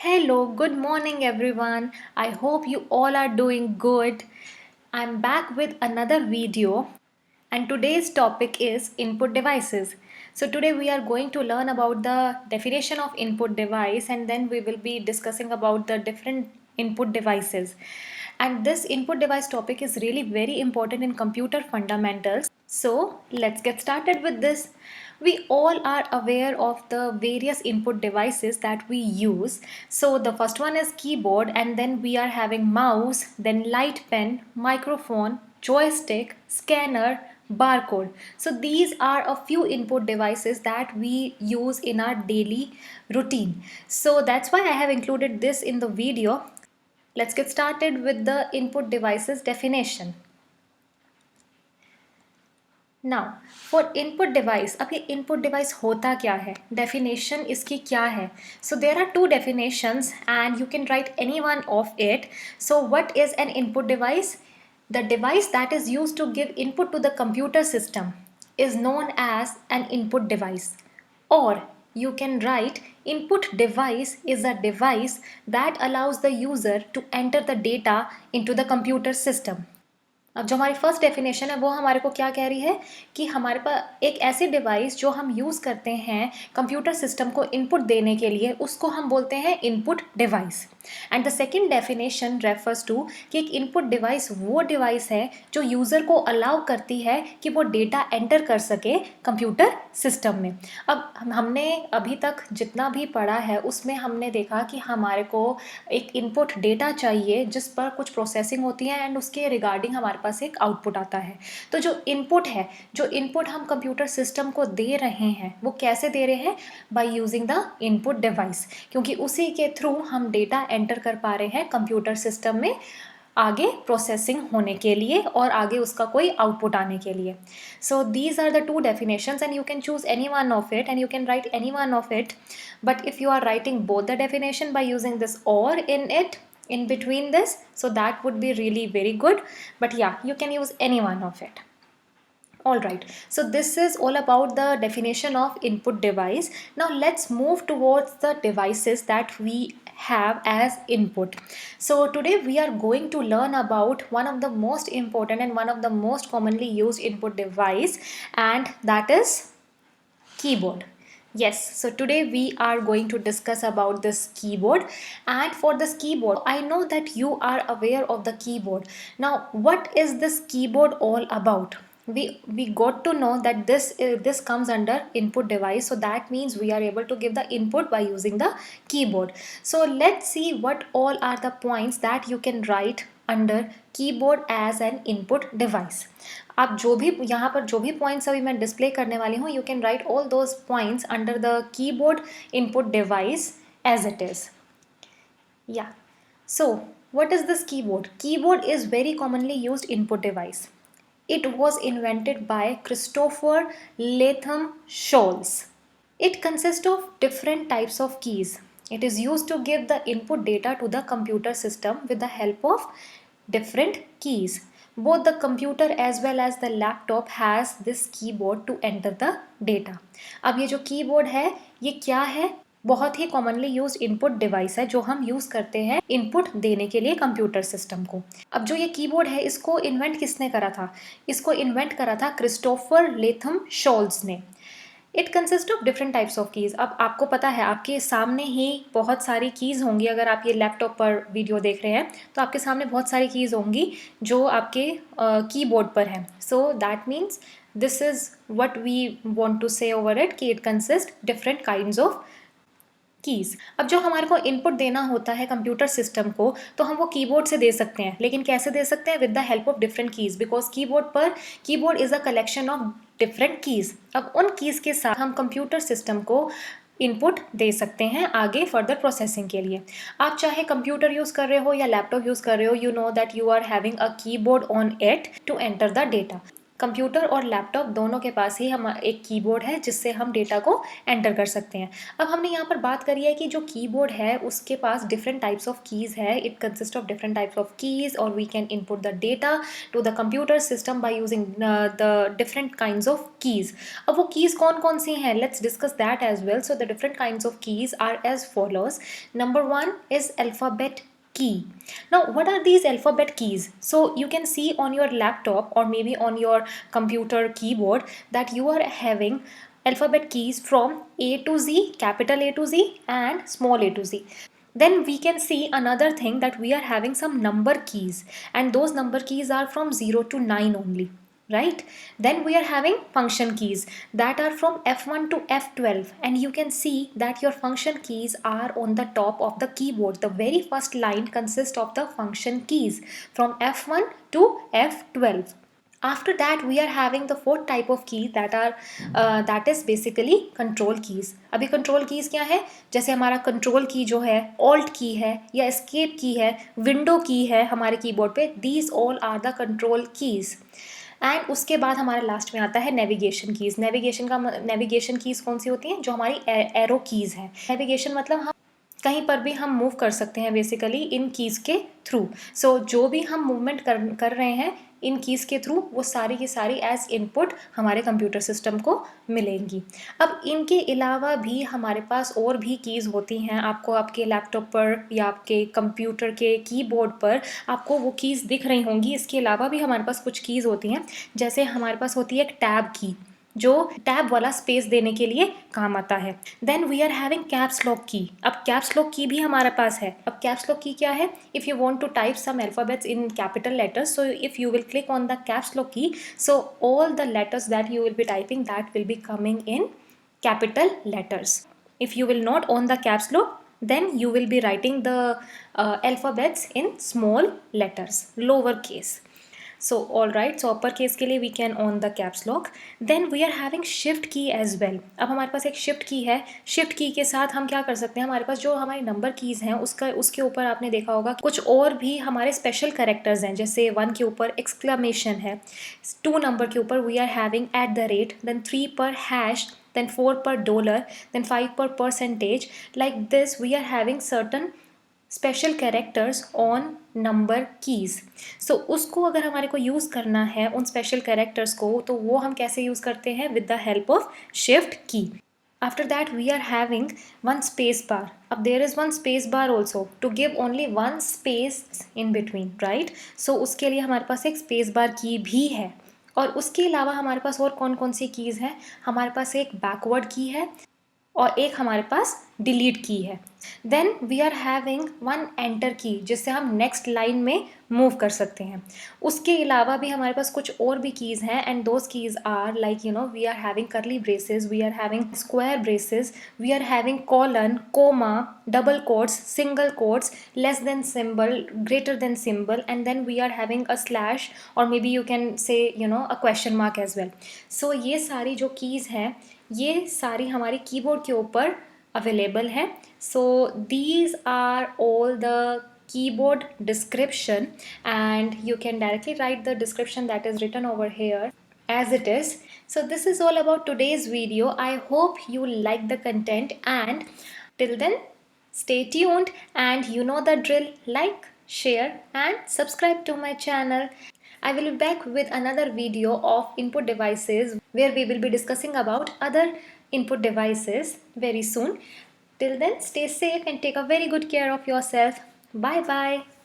Hello, good morning everyone. I hope you all are doing good. I'm back with another video and today's topic is input devices. So today we are going to learn about the definition of input device and then we will be discussing about the different input devices. And this input device topic is really very important in computer fundamentals. So let's get started with this. We all are aware of the various input devices that we use. So the first one is keyboard, and then we are having mouse, then light pen, microphone, joystick, scanner, barcode. So these are a few input devices that we use in our daily routine. So that's why I have included this in the video. Let's get started with the input devices definition. Now for input device, अब ये input device होता क्या है, definition इसकी क्या है. So there are two definitions and you can write any one of it. So what is an input device? The device that is use to give input to the computer system is known as an input device, or you can write input device is a device that allows the user to enter the data into the computer system. अब जो हमारी first definition है वो हमारे को क्या कह रही है कि हमारे पास एक ऐसी डिवाइस जो हम यूज़ करते हैं कंप्यूटर सिस्टम को इनपुट देने के लिए, उसको हम बोलते हैं input device. And the second definition refers to कि एक इनपुट डिवाइस वो डिवाइस है जो यूज़र को अलाउ करती है कि वो डेटा एंटर कर सके कंप्यूटर सिस्टम में. अब हमने अभी तक जितना भी पढ़ा है उसमें हमने देखा कि हमारे को एक इनपुट डेटा चाहिए जिस पर कुछ प्रोसेसिंग होती है एंड उसके रिगार्डिंग हमारे पास एक आउटपुट आता है. तो जो इनपुट हम कंप्यूटर सिस्टम को दे रहे हैं वो कैसे दे रहे हैं? Bye using the input device, क्योंकि उसी के थ्रू हम डेटा एंटर कर पा रहे हैं कंप्यूटर सिस्टम में आगे प्रोसेसिंग होने के लिए और आगे उसका कोई आउटपुट आने के लिए. So these are the two definitions and you can choose any one of it and you can write any one of it. But if you are writing both the definition by using this or in it in between this, so that would be really very good. But yeah, you can use any one of it. All right, so this is all about the definition of input device. Now let's move towards the devices that we have as input. So today we are going to learn about one of the most important and one of the most commonly used input device, and that is keyboard. Yes, so today we are going to discuss about this keyboard, and for this keyboard I know that you are aware of the keyboard. Now what is this keyboard all about? We got to know that this comes under input device, so that means we are able to give the input by using the keyboard. So let's see what all are the points that you can write under keyboard as an input device. आप जो भी यहाँ पर जो भी points अभी मैं display करने वाली हूँ, you can write all those points under the keyboard input device as it is. या so what is this keyboard? Keyboard is very commonly used input device. It was invented by Christopher Latham Scholes. It consists of different types of keys. It is used to give the input data to the computer system with the help of different keys. Both the computer as well as the laptop has this keyboard to enter the data. अब ये जो keyboard है ये क्या है? बहुत ही commonly use input device है जो हम यूज़ करते हैं इनपुट देने के लिए कंप्यूटर सिस्टम को. अब जो ये कीबोर्ड है इसको इन्वेंट किसने करा था? इसको इन्वेंट करा था क्रिस्टोफर लेथम शॉल्स ने. It consist of different types of keys. अब आपको पता है आपके सामने ही बहुत सारी कीज़ होंगी. अगर आप ये लैपटॉप पर वीडियो देख रहे हैं तो आपके सामने बहुत सारी कीज़ होंगी जो आपके कीबोर्ड पर हैं. So that means this is what we want to say over it कि it consist different kinds of keys. अब जो हमारे को इनपुट देना होता है कंप्यूटर सिस्टम को तो हम वो कीबोर्ड से दे सकते हैं, लेकिन कैसे दे सकते हैं? With the help of different keys, because keyboard is a collection of different keys. अब उन कीज़ के साथ हम कंप्यूटर सिस्टम को इनपुट दे सकते हैं आगे फर्दर प्रोसेसिंग के लिए. आप चाहे कंप्यूटर यूज़ कर रहे हो या लैपटॉप यूज़ कर रहे हो, you know that you are having a keyboard on it to enter the data. Computer और लैपटॉप दोनों के पास ही हम एक कीबोर्ड है जिससे हम डेटा को एंटर कर सकते हैं। अब हमने यहाँ पर बात करी है कि जो कीबोर्ड है उसके पास डिफरेंट टाइप्स ऑफ कीज़ है, it consist of different types of keys और we can input the data to the computer system by using the different kinds of keys. अब वो कीज़ कौन कौन सी हैं, let's discuss that as well. So the different kinds of keys are as follows. Number 1 is alphabet key. Now what are these alphabet keys? So you can see on your laptop or maybe on your computer keyboard that you are having alphabet keys from A to Z, capital A to Z and small a to Z. Then we can see another thing that we are having some number keys and those number keys are from 0 to 9 only, right? Then we are having function keys that are from F1 to F12 and you can see that your function keys are on the top of the keyboard. The very first line consists of the function keys from F1 to F12. After that we are having the fourth type of key that is basically control keys. अभी control keys क्या है, जैसे हमारा control key जो है alt key है या escape key है, window key है हमारे कीबोर्ड पे, these all are the control keys. And उसके बाद हमारे लास्ट में आता है नेविगेशन कीज़। नेविगेशन कीज़ कौन सी होती हैं, जो हमारी एरो कीज़ हैं। नेविगेशन मतलब हम कहीं पर भी हम मूव कर सकते हैं बेसिकली इन कीज़ के थ्रू। सो जो भी हम मूवमेंट कर रहे हैं इन कीज़ के थ्रू वो सारी की सारी एज इनपुट हमारे कंप्यूटर सिस्टम को मिलेंगी। अब इनके अलावा भी हमारे पास और भी कीज़ होती हैं, आपको आपके लैपटॉप पर या आपके कंप्यूटर के कीबोर्ड पर आपको वो कीज़ दिख रही होंगी। इसके अलावा भी हमारे पास कुछ कीज़ होती हैं, जैसे हमारे पास होती है एक टैब की जो टैब वाला स्पेस देने के लिए काम आता है। Then we are having caps lock key. अब कैप्स लॉक की भी हमारे पास है। अब कैप्स लॉक की क्या है, if you want to type some alphabets in capital letters, so if you will click on the caps lock key, so all the letters that you will be typing that will be coming in capital letters. If you will not on the caps lock, then you will be writing the alphabets in small letters, lower case. So all right, so upper case के लिए we can on the caps lock. Then we are having shift key as well. अब हमारे पास एक shift key है। shift key के साथ हम क्या कर सकते हैं, हमारे पास जो हमारी नंबर कीज़ हैं उसके ऊपर आपने देखा होगा कुछ और भी हमारे स्पेशल कैरेक्टर्स हैं, जैसे 1 के ऊपर एक्सक्लेमेशन है, 2 नंबर के ऊपर वी आर हैविंग @ then 3 पर हैश, then 4 पर $, then 5 पर percentage. Like this we are having certain special characters on number keys. So उसको अगर हमारे को यूज़ करना है उन स्पेशल कैरेक्टर्स को, तो वो हम कैसे यूज़ करते हैं, with the help of shift key. After that we are having 1 space bar. अब there is 1 space bar also to give only 1 space in between, right. So उसके लिए हमारे पास एक स्पेस बार की भी है। और उसके अलावा हमारे पास और कौन कौन सी कीज़ हैं, हमारे पास एक बैकवर्ड की है और एक हमारे पास डिलीट की है। Then we are having 1 enter key, जिससे हम नेक्स्ट लाइन में मूव कर सकते हैं। उसके अलावा भी हमारे पास कुछ और भी कीज़ हैं and those keys are like we are having curly braces, we are having square braces, we are having colon, comma, double quotes, single quotes, less than symbol, greater than symbol, and then we are having a slash or maybe you can say a question mark as well. So ये सारी जो keys हैं ये सारी हमारी keyboard के ऊपर available है। So these are all the keyboard description and you can directly write the description that is written over here as it is. So this is all about today's video. I hope you like the content and till then stay tuned and you know the drill, like, share and subscribe to my channel. I will be back with another video of input devices where we will be discussing about other input devices very soon. Till then, stay safe and take a very good care of yourself. Bye bye.